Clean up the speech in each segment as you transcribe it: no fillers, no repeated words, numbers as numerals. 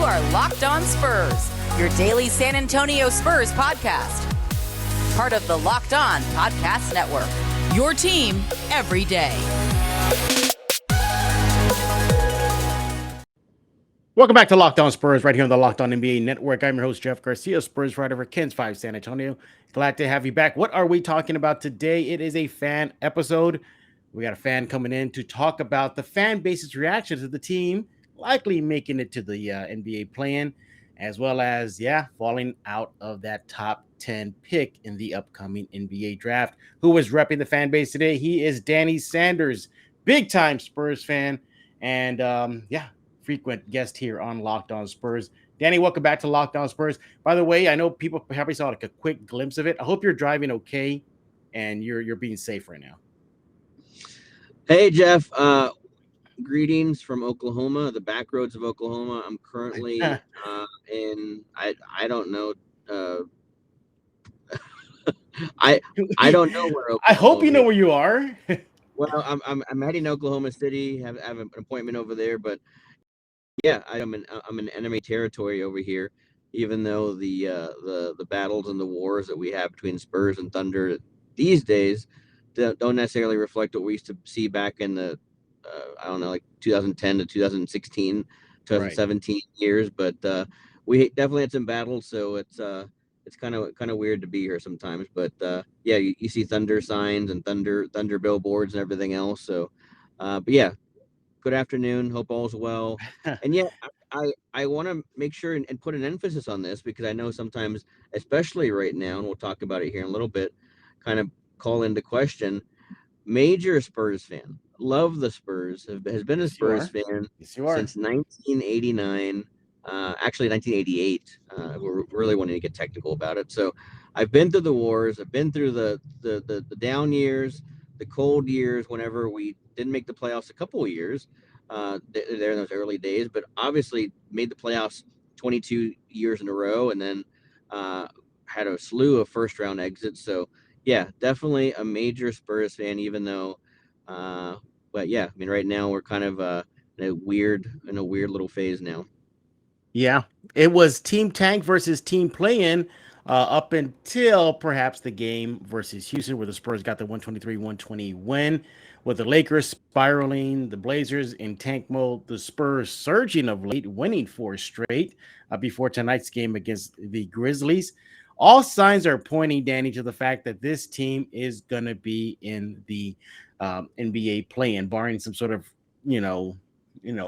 are Locked On Spurs, your daily San Antonio Spurs podcast. Part of the Locked On Podcast Network, your team every day. Welcome back to Locked On Spurs right here on the Locked On NBA Network. I'm your host, Jeff Garcia, Spurs writer for Kens 5 San Antonio. Glad to have you back. What are we talking about today? It is a fan episode. We got a fan coming in to talk about the fan base's reaction to the team likely making it to the NBA play-in, as well as, falling out of that top 10 pick in the upcoming NBA draft. Who is repping the fan base today? He is Danny Sanders, big-time Spurs fan, and frequent guest here on Locked On Spurs. Danny, welcome back to Locked On Spurs. By the way, I know people probably saw like a quick glimpse of it. I hope you're driving okay and you're being safe right now. Hey, Jeff. Greetings from Oklahoma, the back roads of Oklahoma. I'm currently in, I don't know. I don't know where Oklahoma I hope you know where you are. Well, I'm heading to Oklahoma City. Have an appointment over there, but yeah, I'm in enemy territory over here. Even though the battles and the wars that we have between Spurs and Thunder these days don't necessarily reflect what we used to see back in the like 2010 to 2016, 2017 years. But we definitely had some battles, so it's kind of weird to be here sometimes. But you see Thunder signs and Thunder billboards and everything else. So, but yeah, good afternoon. Hope all's well. And yeah, I want to make sure and put an emphasis on this because I know sometimes, especially right now, and we'll talk about it here in a little bit, kind of call into question. Major Spurs fan. Love the Spurs. Has been a Spurs fan since 1989. Actually, 1988. We're really wanting to get technical about it. So I've been through the wars. I've been through the down years, the cold years, whenever we didn't make the playoffs a couple of years there in those early days, but obviously made the playoffs 22 years in a row and then had a slew of first-round exits. So, yeah, definitely a major Spurs fan, even though but yeah, I mean, right now we're kind of in a weird little phase now. Yeah, it was Team Tank versus Team Play-In up until perhaps the game versus Houston, where the Spurs got the 123-120 win, with the Lakers spiraling, the Blazers in tank mode, the Spurs surging of late, winning 4 straight before tonight's game against the Grizzlies. All signs are pointing, Danny, to the fact that this team is going to be in the NBA play-in, barring some sort of,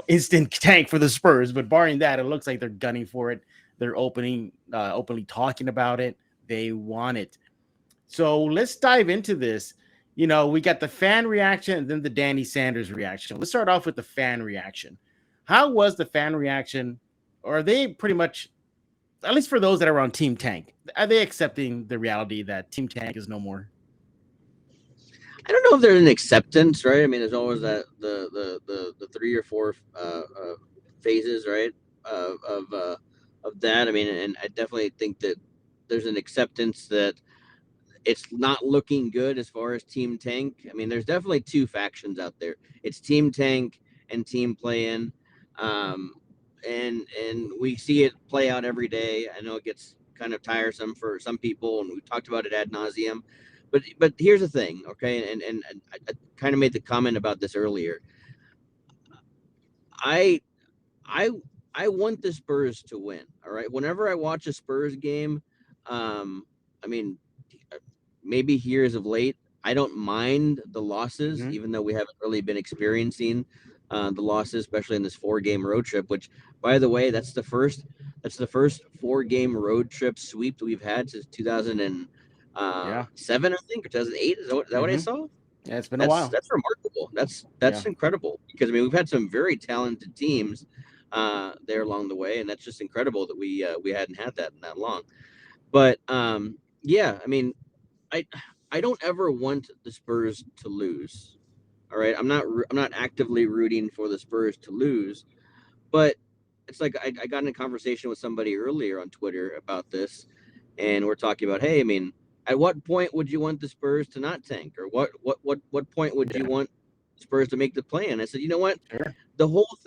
instant tank for the Spurs. But barring that, it looks like they're gunning for it. They're openly talking about it. They want it. So let's dive into this. We got the fan reaction and then the Danny Sanders reaction. Let's start off with the fan reaction. How was the fan reaction? Or are they pretty much, at least for those that are on Team Tank, are they accepting the reality that Team Tank is no more? I don't know if there's an acceptance, right? I mean, there's always that the 3 or 4 phases, right, of that. I mean, and I definitely think that there's an acceptance that it's not looking good as far as Team Tank. I mean, there's definitely 2 factions out there. It's Team Tank and Team Play-In, and we see it play out every day. I know it gets kind of tiresome for some people, and we talked about it ad nauseum. But here's the thing, okay? And I kind of made the comment about this earlier. I want the Spurs to win. All right. Whenever I watch a Spurs game, I mean, maybe here as of late, I don't mind the losses, even though we haven't really been experiencing the losses, especially in this 4-game road trip. Which, by the way, that's the first 4-game road trip sweep that we've had since 2007, I think, or 2008. Is that what I saw? Yeah, it's been a while. That's remarkable. That's incredible because I mean we've had some very talented teams there along the way, and that's just incredible that we hadn't had that in that long. But I mean, I don't ever want the Spurs to lose. All right, I'm not actively rooting for the Spurs to lose, but it's like I got in a conversation with somebody earlier on Twitter about this, and we're talking about, hey, I mean, at what point would you want the Spurs to not tank, or what point would you want Spurs to make the play-in. I said, you know what? Sure. The whole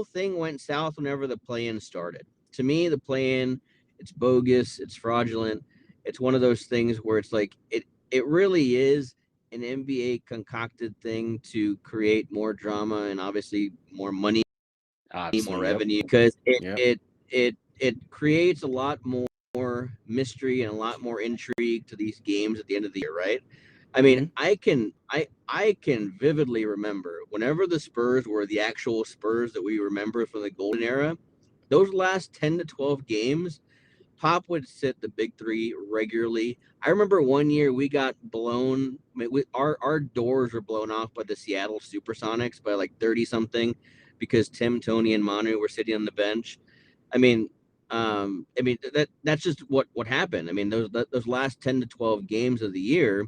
thing went south whenever the play-in started. To me, the play-in, it's bogus, it's fraudulent. It's one of those things where it's like it really is an NBA concocted thing to create more drama and obviously more money, Obviously, more yep. revenue, because Yep. it creates a lot more mystery and a lot more intrigue to these games at the end of the year, right? I mean, Mhm. I can vividly remember whenever the Spurs were the actual Spurs that we remember from the golden era, those last 10 to 12 games, Pop would sit the big three regularly. I remember one year we got blown. Our doors were blown off by the Seattle Supersonics by like 30 something because Tim, Tony, and Manu were sitting on the bench. I mean, that's just what happened. I mean, those last 10 to 12 games of the year,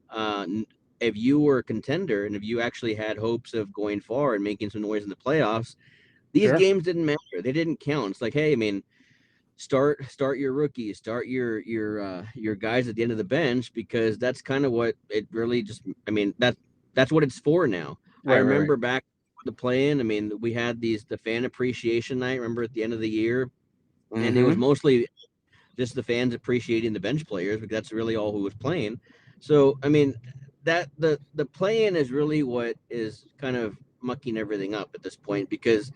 uh, if you were a contender and if you actually had hopes of going far and making some noise in the playoffs, these Sure. games didn't matter. They didn't count. It's like, hey, I mean, start your rookies, start your guys at the end of the bench, because that's kind of what it really just. I mean, that's what it's for now. I Right. remember back the play-in. I mean, we had the fan appreciation night. Remember at the end of the year, and it was Mhm. mostly just the fans appreciating the bench players because that's really all who was playing. So I mean, that the play-in is really what is kind of mucking everything up at this point, because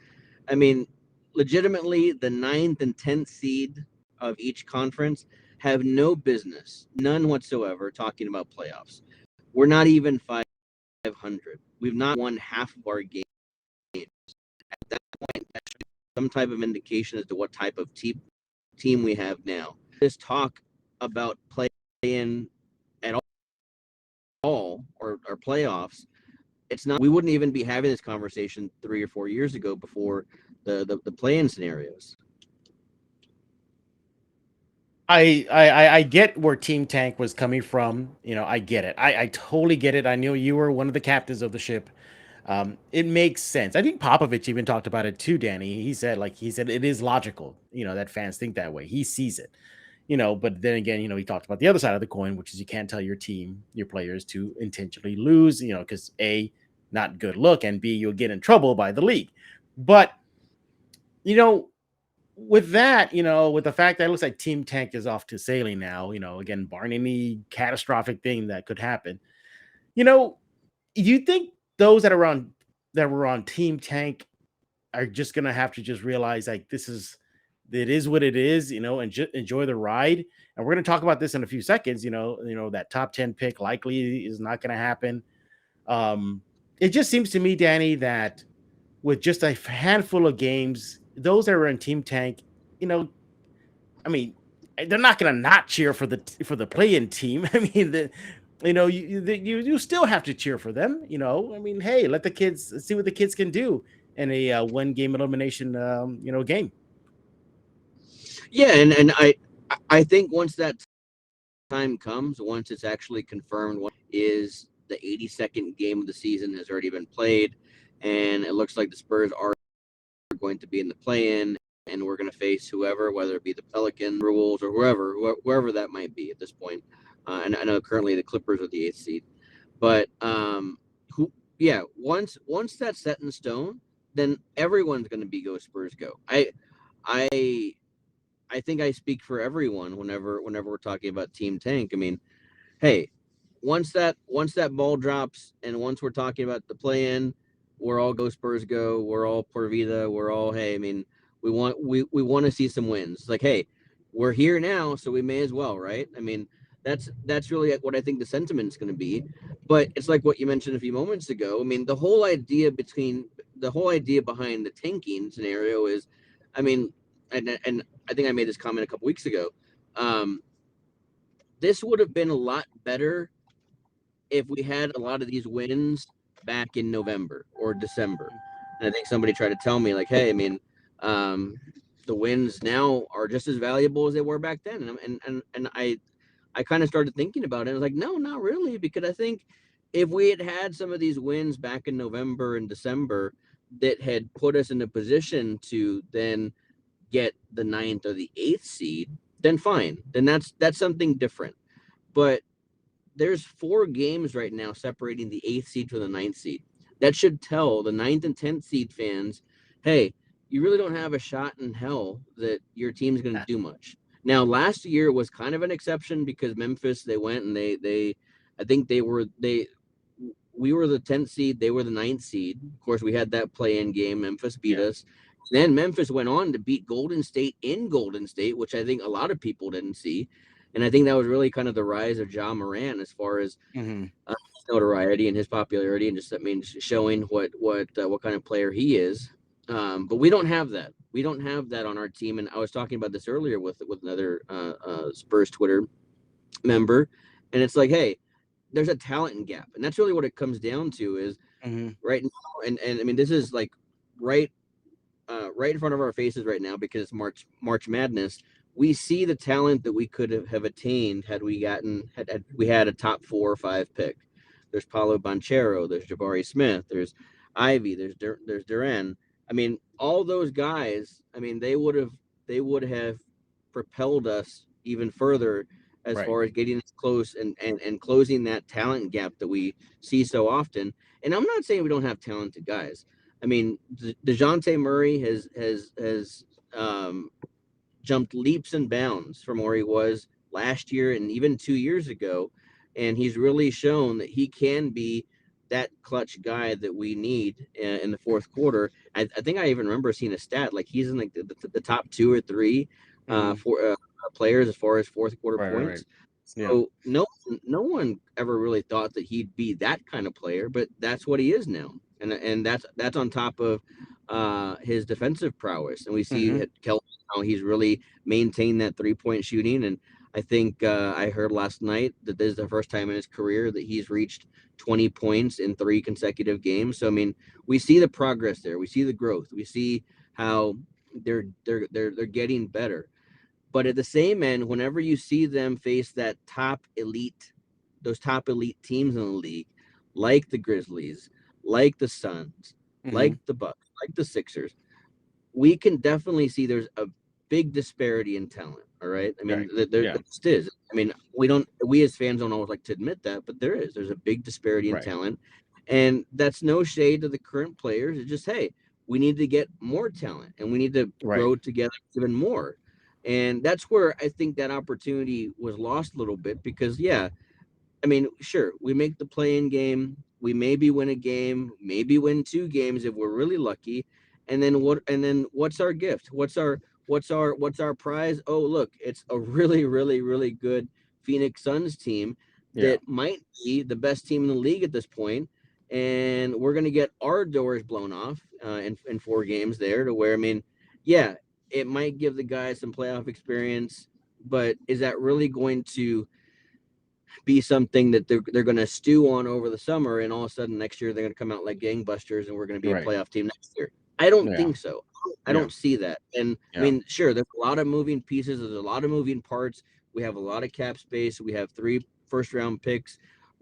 I mean, legitimately, the ninth and 10th seed of each conference have no business, none whatsoever, talking about playoffs. We're not even 500. We've not won half of our games. At that point, that should be some type of indication as to what type of team we have now. This talk about play-in at all, or playoffs, it's not. We wouldn't even be having this conversation 3 or 4 years ago before the play-in scenarios. I get where Team Tank was coming from. I get it. I totally get it. I knew you were one of the captains of the ship. It makes sense. I think Popovich even talked about it too, Danny. He said it is logical, that fans think that way. He sees it, but then again, he talked about the other side of the coin, which is you can't tell your team, your players to intentionally lose, because A, not good look, and B, you'll get in trouble by the league. But, you know, with that, with the fact that it looks like Team Tank is off to sailing now, again, barring any catastrophic thing that could happen, you know, you think those that were on Team Tank are just gonna have to just realize like it is what it is, and just enjoy the ride. And we're gonna talk about this in a few seconds. That top 10 pick likely is not gonna happen. Um, it just seems to me, Danny, that with just a handful of games, those that are in Team Tank, you know, I mean, they're not going to not cheer for the play-in team. I mean, you still have to cheer for them. I mean, hey, let the kids see what the kids can do in a one game elimination, game. Yeah, and I think once that time comes, once it's actually confirmed, what is the 82nd game of the season has already been played, and it looks like the Spurs are going to be in the play-in, and we're going to face whoever, whether it be the Pelican, Rules, or whoever that might be at this point. And I know currently the Clippers are the 8th seed, but yeah, once that's set in stone, then everyone's going to be go Spurs go. I I think I speak for everyone whenever we're talking about Team Tank. I mean, hey, once that ball drops and once we're talking about the play in, we're all go Spurs go, we're all por vida, we're all, hey, I mean, we want to see some wins. It's like, hey, we're here now, so we may as well, right? I mean, that's really what I think the sentiment's going to be. But it's like what you mentioned a few moments ago. I mean, the whole idea behind the tanking scenario is, I mean, and I think I made this comment a couple weeks ago. Um, this would have been a lot better if we had a lot of these wins back in November or December. And I think somebody tried to tell me, like, hey, I mean, the wins now are just as valuable as they were back then. And I kind of started thinking about it. I was like, no, not really, because I think if we had some of these wins back in November and December that had put us in a position to then get the ninth or the 8th seed, then fine. Then that's something different. But there's 4 games right now separating the 8th seed from the ninth seed. that should tell the 9th and 10th seed fans, hey, you really don't have a shot in hell that your team's going to do much. Now, last year was kind of an exception because Memphis, they went and I think we were the 10th seed, they were the 9th seed. Of course, we had that play-in game. Memphis beat us. Then Memphis went on to beat Golden State in Golden State, which I think a lot of people didn't see. And I think that was really kind of the rise of Ja Morant as far as his notoriety and his popularity, and just showing what kind of player he is. But we don't have that. We don't have that on our team. And I was talking about this earlier with another Spurs Twitter member, and it's like, hey, there's a talent gap, and that's really what it comes down to. Is right now, and I mean, this is like right in front of our faces right now because it's March Madness. We see the talent that we could have attained had we had a top 4 or 5 pick. There's Paolo Banchero, there's Jabari Smith, there's Ivy, there's Duran. I mean, all those guys. I mean, they would have propelled us even further as far as getting as close and closing that talent gap that we see so often. And I'm not saying we don't have talented guys. I mean, DeJounte Murray has jumped leaps and bounds from where he was last year and even 2 years ago. And he's really shown that he can be that clutch guy that we need in the fourth quarter. I think I even remember seeing a stat, like he's in like the top 2 or 3 for players as far as fourth quarter points. So no one ever really thought that he'd be that kind of player, but that's what he is now. And that's on top of his defensive prowess. And we see Kelly, how he's really maintained that 3-point shooting. And I think I heard last night that this is the first time in his career that he's reached 20 points in 3 consecutive games. So I mean, we see the progress there. We see the growth. We see how they're getting better. But at the same end, whenever you see them face those top elite teams in the league, like the Grizzlies, like the Suns, like the Bucks, like the Sixers, we can definitely see there's a big disparity in talent. All right. I mean, there just is. I mean, we as fans don't always like to admit that, but there's a big disparity in talent. And that's no shade to the current players. It's just, hey, we need to get more talent and we need to grow together even more. And that's where I think that opportunity was lost a little bit because, I mean, sure, we make the play-in game. We maybe win a game, maybe win 2 games if we're really lucky. And then what's our gift? What's our prize? Oh, look, it's a really, really, really good Phoenix Suns team that might be the best team in the league at this point. And we're going to get our doors blown off in 4 games there to where, I mean, it might give the guys some playoff experience, but is that really going to be something that they're going to stew on over the summer, and all of a sudden next year they're going to come out like gangbusters and we're going to be a playoff team next year? I don't think so. I don't see that. And I mean, sure, there's a lot of moving pieces. There's a lot of moving parts. We have a lot of cap space. We have 3 first-round picks.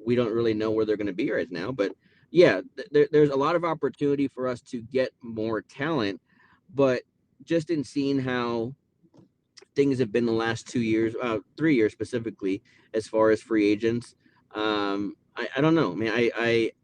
We don't really know where they're going to be right now, but there's a lot of opportunity for us to get more talent. But just in seeing how things have been the last 2 years, 3 years specifically, as far as free agents, I don't know. I mean,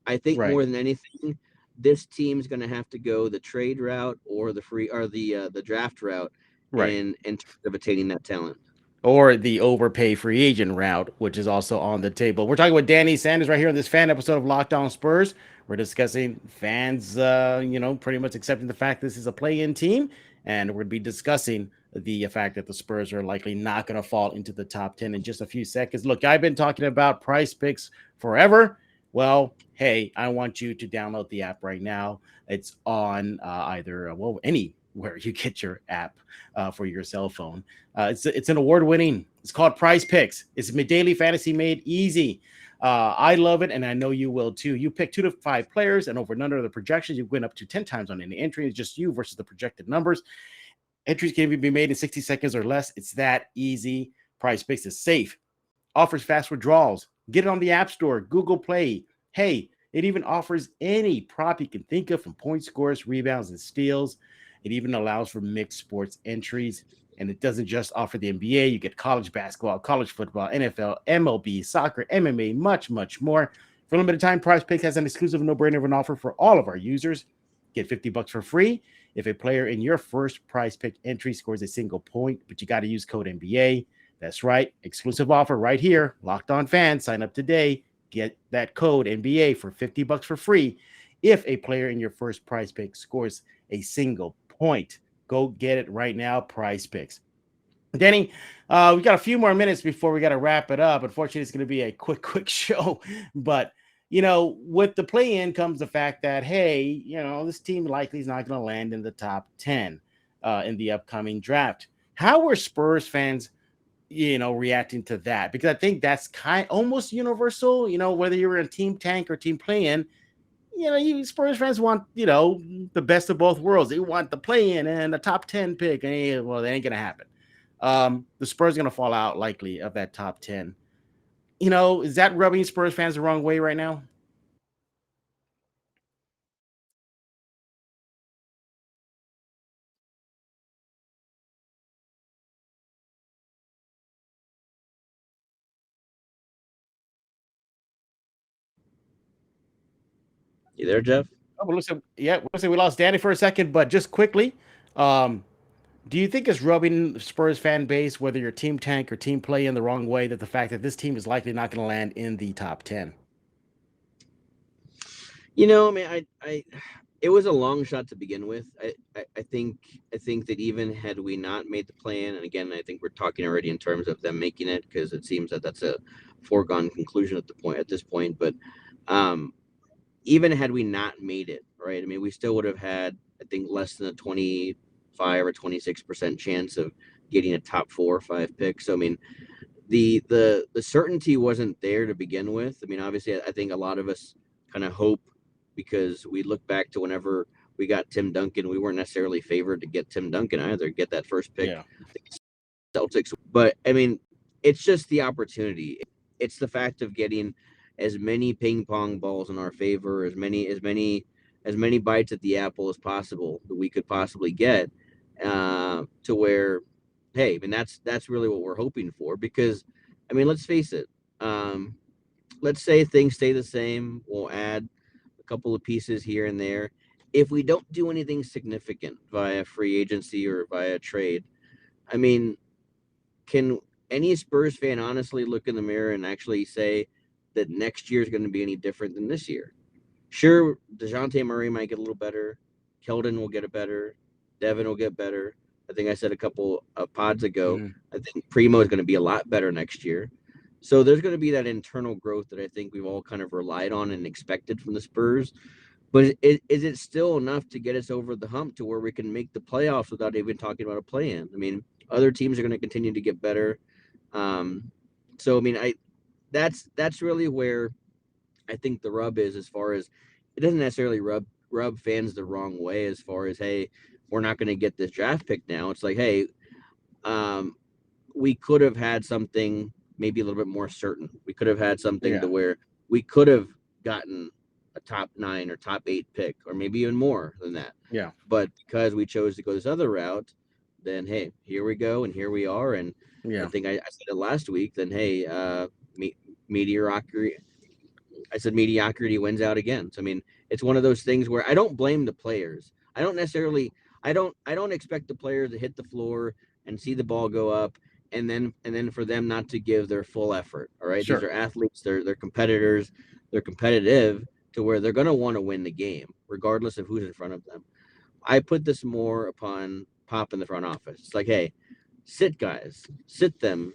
I think more than anything, this team's going to have to go the trade route or the draft route, in terms of attaining that talent. Or the overpay free agent route, which is also on the table. We're talking with Danny Sanders right here on this fan episode of Locked On Spurs. We're discussing fans, pretty much accepting the fact this is a play-in team, and we're going to be discussing the fact that the Spurs are likely not going to fall into the top 10 in just a few seconds. Look, I've been talking about Price Picks forever. Well, hey, I want you to download the app right now. It's on anywhere you get your app for your cell phone. It's an award-winning. It's called Price Picks. It's daily fantasy made easy. I love it, and I know you will too. You pick 2 to 5 players, and over and under the projections, you win up to 10 times on any entry. It's just you versus the projected numbers. Entries can even be made in 60 seconds or less. It's that easy. Price Picks is safe. Offers fast withdrawals. Get it on the App Store, Google Play. Hey, it even offers any prop you can think of, from point scores, rebounds, and steals. It even allows for mixed sports entries. And it doesn't just offer the NBA. You get college basketball, college football, NFL, MLB, soccer, MMA, much, much more. For a limited time, Prize Picks has an exclusive no-brainer of an offer for all of our users. Get $50 for free if a player in your first Prize Pick entry scores a single point, but you got to use code NBA. That's right, exclusive offer right here. Locked On fans, sign up today. Get that code NBA for $50 for free if a player in your first Prize Pick scores a single point. Go get it right now, Prize Picks. Danny, we got a few more minutes before we got to wrap it up. Unfortunately, it's going to be a quick show. But, with the play-in comes the fact that, hey, this team likely is not going to land in the top 10 in the upcoming draft. How are Spurs fans, reacting to that? Because I think that's almost universal, whether you're in team tank or team play-in, you Spurs fans want, the best of both worlds. They want the play-in and the top 10 pick. And, well, that ain't going to happen. The Spurs are going to fall out likely of that top 10. Is that rubbing Spurs fans the wrong way right now? You there, Jeff? Oh, well, listen, we lost Danny for a second, but just quickly, do you think it's rubbing Spurs fan base, whether you're team tank or team play, in the wrong way, that the fact that this team is likely not going to land in the top 10? It was a long shot to begin with. I think that even had we not made the plan, and again, I think we're talking already in terms of them making it, because it seems that that's a foregone conclusion at this point. But even had we not made it, right? I mean, we still would have had, I think, less than a 25 or 26% chance of getting a top 4 or 5 pick. So I mean, the certainty wasn't there to begin with. I mean, obviously, I think a lot of us kind of hope, because we look back to whenever we got Tim Duncan, we weren't necessarily favored to get Tim Duncan either, get that first pick. Yeah. Celtics. But I mean, it's just the opportunity. It's the fact of getting as many ping pong balls in our favor, as many bites at the apple as possible that we could possibly get, to where, hey, I mean, that's really what we're hoping for. Because, I mean, let's face it. Let's say things stay the same. We'll add a couple of pieces here and there. If we don't do anything significant via free agency or via trade, I mean, can any Spurs fan honestly look in the mirror and actually say that next year is going to be any different than this year? Sure, DeJounte Murray might get a little better. Keldon will get a better. Devin will get better. I think I said a couple of pods ago, I think Primo is going to be a lot better next year. So there's going to be that internal growth that I think we've all kind of relied on and expected from the Spurs. But is it still enough to get us over the hump to where we can make the playoffs without even talking about a play-in? I mean, other teams are going to continue to get better. So I mean, that's really where I think the rub is, as far as it doesn't necessarily rub fans the wrong way, as far as, hey, we're not going to get this draft pick now. It's like, hey, we could have had something maybe a little bit more certain. We could have had something to where we could have gotten a top 9 or top 8 pick, or maybe even more than that. Yeah. But because we chose to go this other route, then, hey, here we go, and here we are. And I think I said it last week, then, hey, mediocrity. I said mediocrity wins out again. So, I mean, it's one of those things where I don't blame the players. I don't expect the players to hit the floor and see the ball go up, and then for them not to give their full effort. All right. Sure. These are athletes. They're competitors. They're competitive to where they're going to want to win the game, regardless of who's in front of them. I put this more upon Pop in the front office. It's like, hey, sit guys, sit them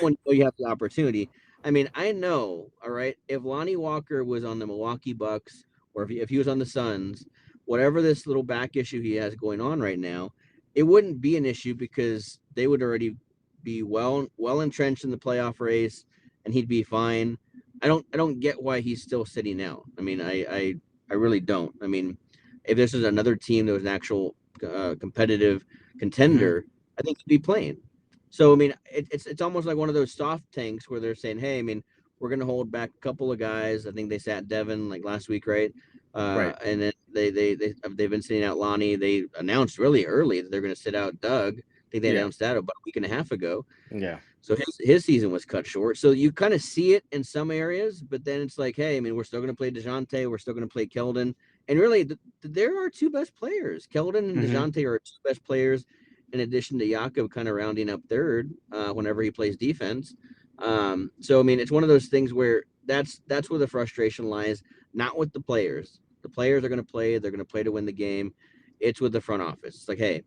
when you have the opportunity. I mean, I know, all right, if Lonnie Walker was on the Milwaukee Bucks, or if he was on the Suns, whatever this little back issue he has going on right now, it wouldn't be an issue, because they would already be well entrenched in the playoff race, and he'd be fine. I don't get why he's still sitting out. I mean, I really don't. I mean, if this is another team that was an actual competitive contender, I think he'd be playing. So I mean, it's almost like one of those soft tanks where they're saying, hey, I mean, we're going to hold back a couple of guys. I think they sat Devin like last week, right? Right. And then they've been sitting out Lonnie. They announced really early that they're going to sit out Doug. I think they announced that about a week and a half ago. Yeah. So his season was cut short. So you kind of see it in some areas, but then it's like, hey, I mean, we're still going to play DeJounte. We're still going to play Keldon. And really, there are two best players. Keldon and DeJounte are two best players, in addition to Jakob kind of rounding up third whenever he plays defense. So, I mean, it's one of those things where that's where the frustration lies, not with the players. The players are going to play. They're going to play to win the game. It's with the front office. It's like, hey,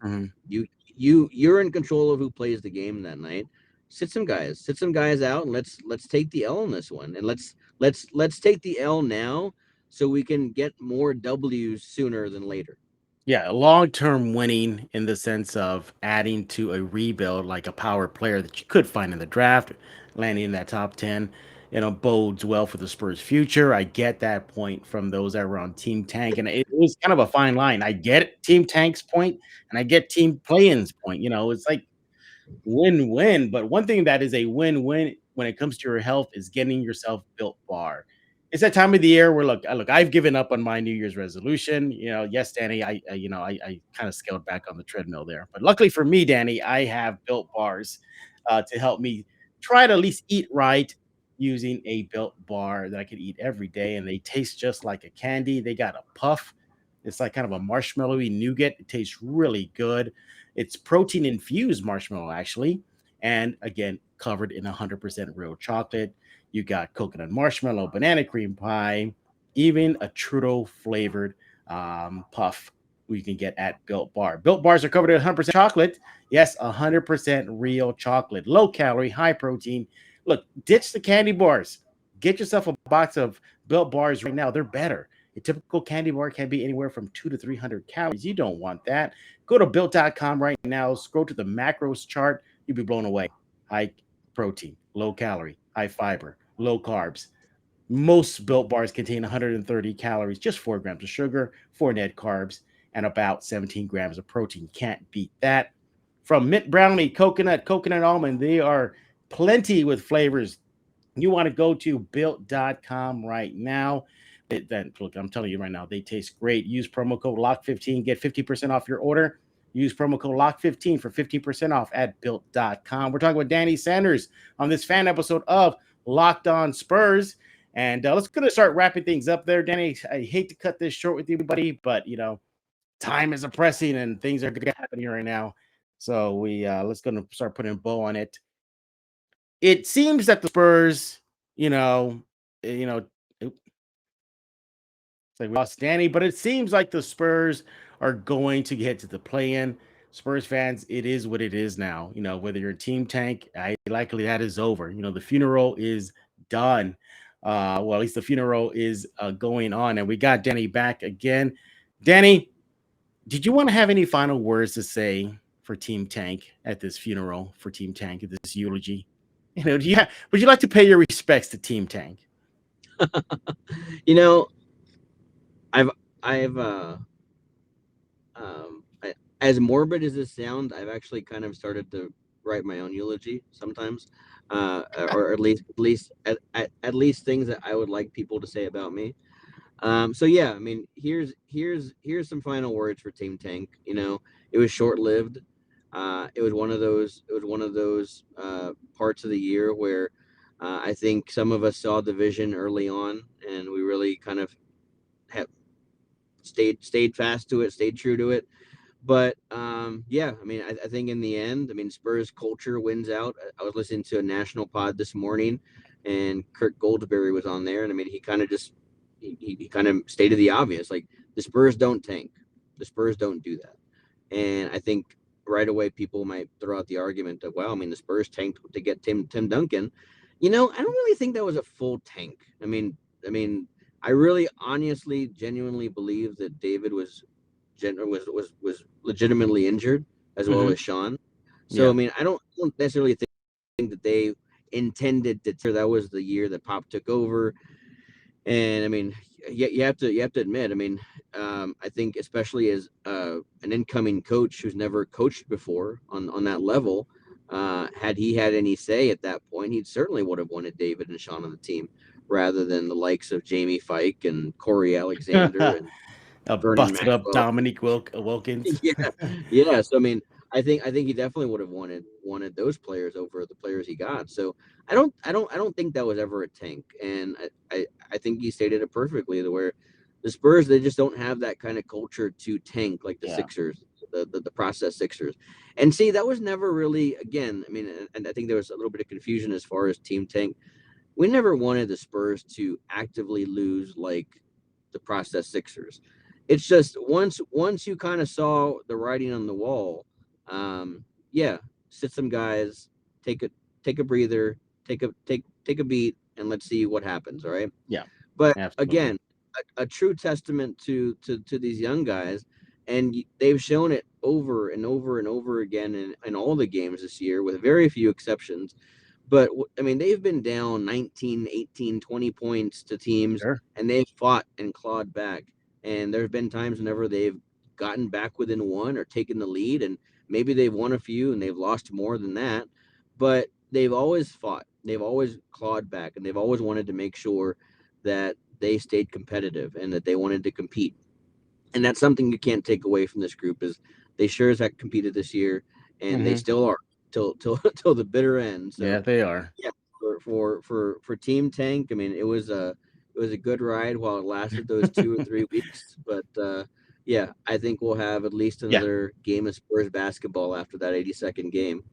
you're in control of who plays the game that night. Sit some guys out, and let's take the L in this one, and let's take the L now so we can get more W's sooner than later. Yeah, long-term winning in the sense of adding to a rebuild like a power player that you could find in the draft, landing in that top 10, bodes well for the Spurs' future. I get that point from those that were on Team Tank, and it was kind of a fine line. I get Team Tank's point, and I get Team Play-in's point. It's like win-win. But one thing that is a win-win when it comes to your health is getting yourself Built Bar. It's that time of the year where look, I've given up on my New Year's resolution. Yes, Danny, I kind of scaled back on the treadmill there, but luckily for me, Danny, I have Built Bars to help me try to at least eat right using a Built Bar that I could eat every day, and they taste just like a candy. They got a puff. It's like kind of a marshmallowy nougat. It tastes really good. It's protein infused marshmallow, actually. And again, covered in 100% real chocolate. You got coconut marshmallow, banana cream pie, even a Trudeau flavored puff you can get at Built Bar. Built Bars are covered in 100% chocolate. Yes, 100% real chocolate. Low calorie, high protein. Look, ditch the candy bars. Get yourself a box of Built Bars right now. They're better. A typical candy bar can be anywhere from 200 to 300 calories. You don't want that. Go to built.com right now. Scroll to the macros chart. You'll be blown away. High protein, low calorie, high fiber, low carbs. Most Built Bars contain 130 calories, just 4 grams of sugar, 4 net carbs, and about 17 grams of protein. Can't beat that. From mint brownie, coconut almond, they are plenty with flavors. You want to go to built.com right now. Look, I'm telling you right now, they taste great. Use promo code LOCK15, get 50% off your order. Use promo code LOCK15 for 15% off at built.com. We're talking with Danny Sanders on this fan episode of Locked On Spurs. And let's going to start wrapping things up there. Danny, I hate to cut this short with you, buddy, but, time is pressing and things are going to happen here right now. So let's going to start putting a bow on it. It seems that the Spurs, we lost Danny, but it seems like the Spurs are going to get to the play-in. Spurs fans, it is what it is now. Whether you're a Team Tank, likely that is over. The funeral is done. Well, at least the funeral is going on, and we got Danny back again. Danny, did you want to have any final words to say for Team Tank at this funeral, for Team Tank at this eulogy? Would you like to pay your respects to Team Tank? I've as morbid as this sounds, I've actually kind of started to write my own eulogy sometimes, or at least things that I would like people to say about me. So yeah, I mean, here's some final words for Team Tank. It was short lived. It was one of those parts of the year where I think some of us saw the vision early on, and we really kind of stayed fast to it, stayed true to it. But yeah, I mean, I think in the end, I mean, Spurs culture wins out. I was listening to a national pod this morning, and Kirk Goldsberry was on there, and I mean, he kind of stated the obvious, like the Spurs don't tank, the Spurs don't do that. And I think right away people might throw out the argument of, well, I mean, the Spurs tanked to get Tim Duncan. I don't really think that was a full tank. I mean, I really honestly, genuinely believe that David was legitimately injured, as well as Sean. So, yeah. I mean, I don't necessarily think that they intended to. That was the year that Pop took over. And I mean, you have to admit, I mean, I think especially as an incoming coach who's never coached before on that level, had he had any say at that point, he certainly would have wanted David and Sean on the team rather than the likes of Jamie Fike and Corey Alexander and busted up Dominique Wilkins. Yeah. So I mean, I think he definitely would have wanted those players over the players he got. So I don't think that was ever a tank. And I think he stated it perfectly, to where the Spurs, they just don't have that kind of culture to tank like the Yeah. Sixers, the process Sixers. And see, that was never really, again, I mean, and I think there was a little bit of confusion as far as team tank. We never wanted the Spurs to actively lose like the process Sixers. It's just once you kind of saw the writing on the wall, yeah, sit some guys, take a take a breather, take a beat, and let's see what happens. All right. Yeah, But absolutely. again, a true testament to these young guys, and they've shown it over and over and over again in all the games this year, with very few exceptions. But I mean, they've been down 19, 18, 20 points to teams, Sure. and they've fought and clawed back. And there have been times whenever they've gotten back within one or taken the lead, and maybe they've won a few and they've lost more than that. But they've always fought, they've always clawed back, and they've always wanted to make sure that they stayed competitive and that they wanted to compete. And that's something you can't take away from this group, is they sure as heck competed this year, and they Hmm. still are till till the bitter end. Yeah, So they are. yeah, for Team Tank, I mean, it was a good ride while it lasted those 2 or 3 weeks. But yeah, I think we'll have at least Yeah, another game of Spurs basketball after that 82nd game.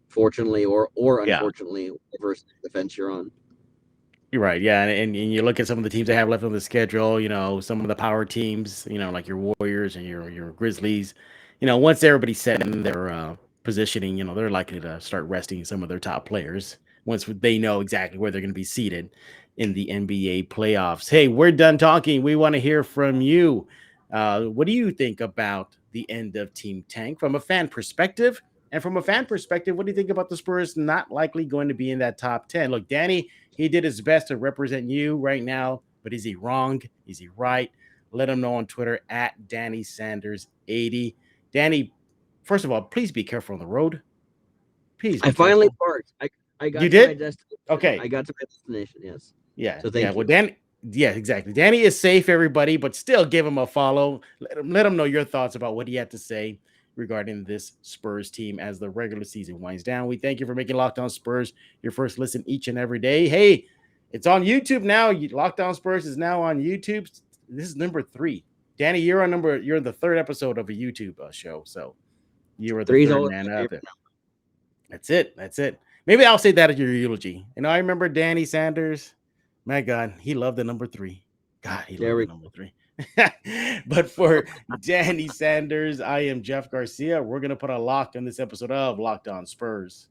Fortunately or yeah. unfortunately, versus the fence you're on. You're right. Yeah, and you look at some of the teams they have left on the schedule. Some of the power teams. Like your Warriors and your Grizzlies. Once everybody's set in their positioning, they're likely to start resting some of their top players once they know exactly where they're going to be seated in the NBA playoffs. Hey, we're done talking. We want to hear from you. What do you think about the end of Team Tank from a fan perspective? And from a fan perspective, what do you think about the Spurs not likely going to be in that top 10? Look, Danny, he did his best to represent you right now, but is he wrong? Is he right? Let him know on Twitter at Danny Sanders 80. Danny, first of all, please be careful on the road. Please I be finally careful. parked. I You got to my did? destination. I Okay. got to my destination. Yes. Yeah. So Yeah. thank Well, you. Danny, yeah, exactly. Danny is safe, everybody, but still give him a follow. Let him know your thoughts about what he had to say regarding this Spurs team as the regular season winds down. We thank you for making Locked On Spurs your first listen each and every day. Hey, it's on YouTube now. Locked On Spurs is now on YouTube. This is number 3. Danny, you're the third episode of a YouTube show. So you were the Three's third always man my out favorite there. That's it. That's it. Maybe I'll say that at your eulogy. I remember Danny Sanders. My God, he loved the number 3. God, he There loved the we number 3. But for Danny Sanders, I am Jeff Garcia. We're going to put a lock on this episode of Locked On Spurs.